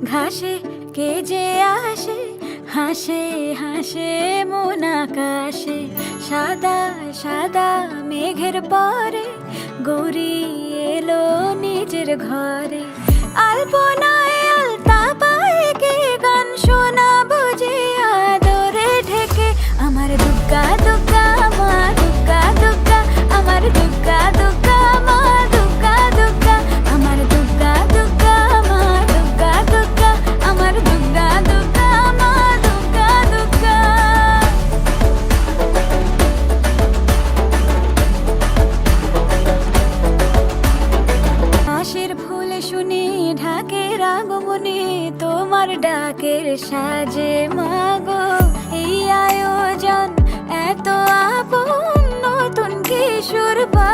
ঘাসে কে যে আসে, হাসে হাসে মন আকাশে। সাদা সাদা মেঘের পরে গৌরী এলো নিজের ঘরে। আলপনায় আলতা পায়ে কে গান শোনাবো যে আদরে ঢেকে। আমার দুগ্গা দুগ্গা মা দুগ্গা দুগ্গা, আমার দুগ্গা দুগ্গা মা দুগ্গা দুগ্গা, আমার দুগ্গা দুগ্গা মা দুগ্গা দুগ্গা, আমার দুগ্গা দুগ্গা মা দুগ্গা দুগ্গা। আশের ফুল শুনি ঢাকের আগমনে, তোমার ডাকের সাজে মাগো এই আয়োজন এত আপন, নতুন কিশোর পা